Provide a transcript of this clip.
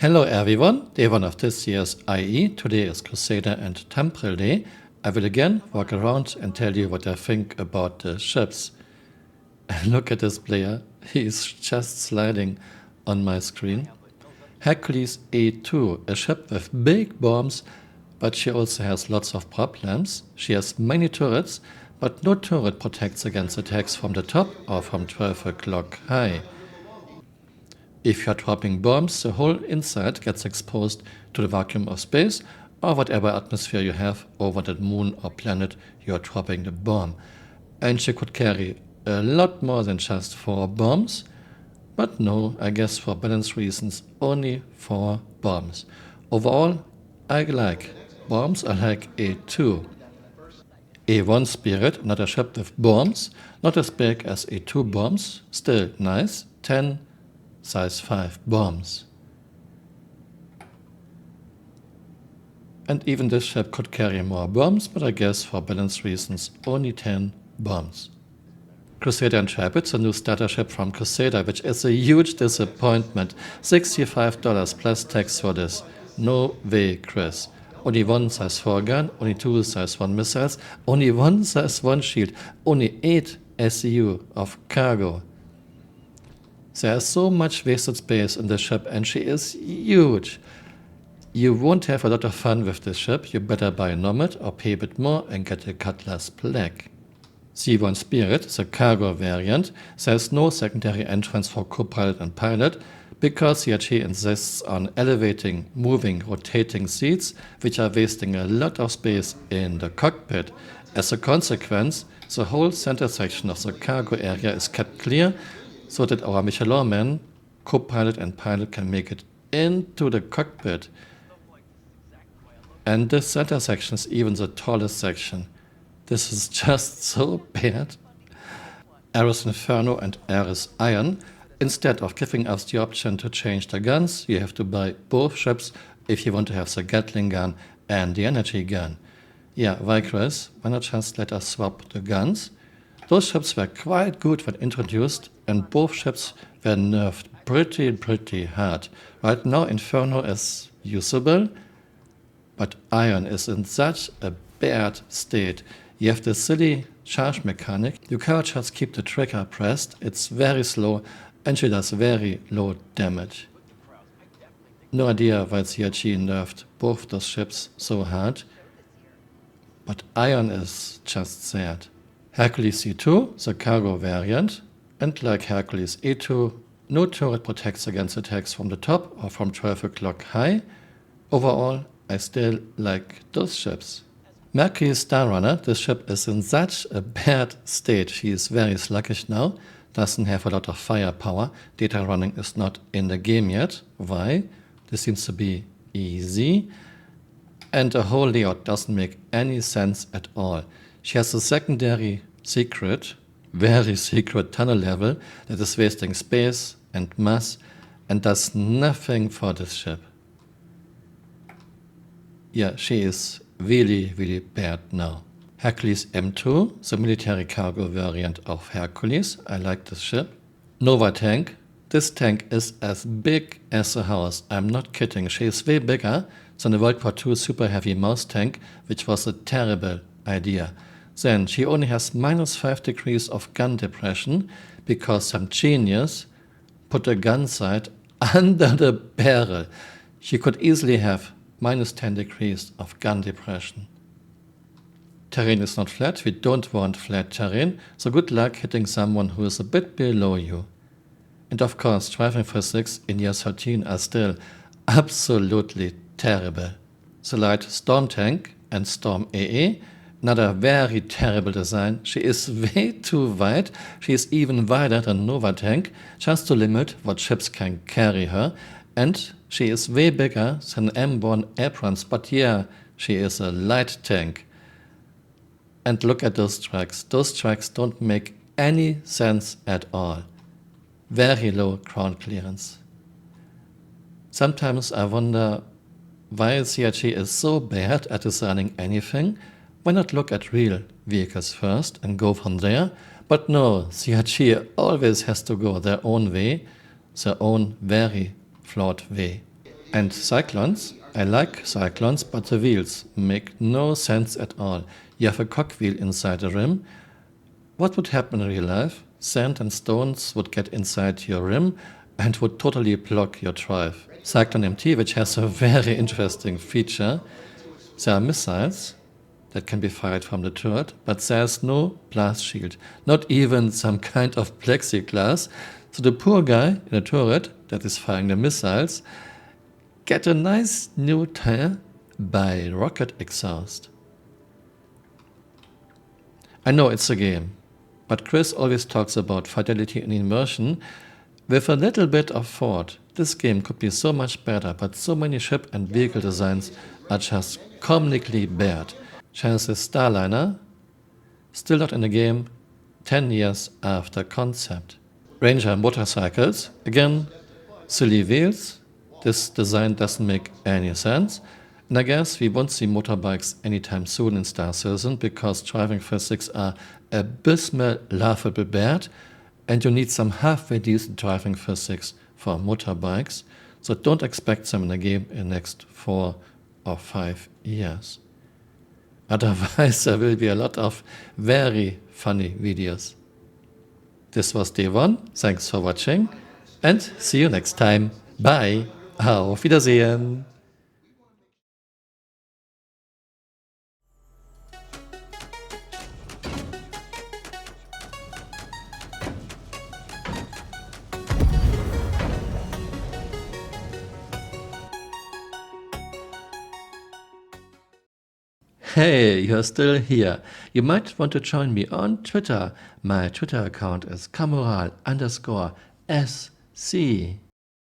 Hello everyone, day 1 of this year's IAE. Today is Crusader and Tumbril day. I will again walk around and tell you what I think about the ships. Look at this player, he is just sliding on my screen. Hercules A2, a ship with big bombs, but she also has lots of problems. She has many turrets, but no turret protects against attacks from the top or from 12 o'clock high. If you're dropping bombs, the whole inside gets exposed to the vacuum of space or whatever atmosphere you have over that moon or planet you're dropping the bomb. And she could carry a lot more than just 4 bombs, but no, I guess for balance reasons, only 4 bombs. Overall, I like bombs, I like A2. A1 Spirit, not a ship with bombs, not as big as A2 bombs, still nice, 10 size 5 bombs. And even this ship could carry more bombs, but I guess for balance reasons only 10 bombs. Crusader and Tumbril, it's a new starter ship from Crusader, which is a huge disappointment. $65 plus tax for this. No way, Chris. Only 1 size 4 gun, only 2 size 1 missiles, only 1 size 1 shield, only 8 SU of cargo. There is so much wasted space in this ship and she is huge. You won't have a lot of fun with this ship. You better buy a Nomad or pay a bit more and get a Cutlass Black. C1 Spirit is a cargo variant. There is no secondary entrance for co-pilot and pilot because CRT insists on elevating, moving, rotating seats, which are wasting a lot of space in the cockpit. As a consequence, the whole center section of the cargo area is kept clear so that our Michelin men, co-pilot and pilot, can make it into the cockpit. And this center section is even the tallest section. This is just so bad. Aris Inferno and Aris Iron. Instead of giving us the option to change the guns, you have to buy both ships if you want to have the Gatling gun and the energy gun. Yeah, why Chris? Why not just let us swap the guns? Those ships were quite good when introduced, and both ships were nerfed pretty hard. Right now Inferno is usable, but Iron is in such a bad state. You have this silly charge mechanic, you can't just keep the trigger pressed, it's very slow and she does very low damage. No idea why CRG nerfed both those ships so hard, but Iron is just sad. Hercules C2, the cargo variant, and like Hercules A2, no turret protects against attacks from the top or from 12 o'clock high. Overall, I still like those ships. Mercury Starrunner, this ship is in such a bad state. She is very sluggish now, doesn't have a lot of firepower. Data running is not in the game yet. Why? This seems to be easy. And the whole layout doesn't make any sense at all. She has a secondary secret, very secret tunnel level that is wasting space and mass and does nothing for this ship. Yeah, she is really bad now. Hercules M2, the military cargo variant of Hercules. I like this ship. Nova tank. This tank is as big as a house. I'm not kidding. She is way bigger than the World War II super heavy mouse tank, which was a terrible idea. Then she only has -5 degrees of gun depression because some genius put a gun sight under the barrel. She could easily have -10 degrees of gun depression. Terrain is not flat, we don't want flat terrain, so good luck hitting someone who is a bit below you. And of course, driving physics in year 13 are still absolutely terrible. The light Storm Tank and Storm AA, another very terrible design. She is way too wide, she is even wider than Nova Tank, just to limit what ships can carry her. And she is way bigger than M1 Abrams, but yeah, she is a light tank. And look at those tracks. Those tracks don't make any sense at all. Very low ground clearance. Sometimes I wonder why CRG is so bad at designing anything. Why not look at real vehicles first and go from there? But no, CRG always has to go their own way, their own very flawed way. And Cyclones? I like Cyclones, but the wheels make no sense at all. You have a cogwheel inside the rim. What would happen in real life? Sand and stones would get inside your rim and would totally block your drive. Cyclone MT, which has a very interesting feature, there are missiles that can be fired from the turret, but there's no blast shield, not even some kind of plexiglass. So the poor guy in the turret that is firing the missiles get a nice new tire by rocket exhaust. I know it's a game, but Chris always talks about fidelity and immersion. With a little bit of thought, this game could be so much better, but so many ship and vehicle designs are just comically bad. Genesis Starliner, still not in the game 10 years after concept. Ranger motorcycles, again, silly wheels. This design doesn't make any sense. And I guess we won't see motorbikes anytime soon in Star Citizen because driving physics are abysmal, laughable bad, and you need some halfway decent driving physics for motorbikes, so don't expect them in the game in the next 4 or 5 years. Otherwise, there will be a lot of very funny videos. This was day 1. Thanks for watching and see you next time. Bye. Auf Wiedersehen. Hey, you're still here. You might want to join me on Twitter. My Twitter account is Camural_SC.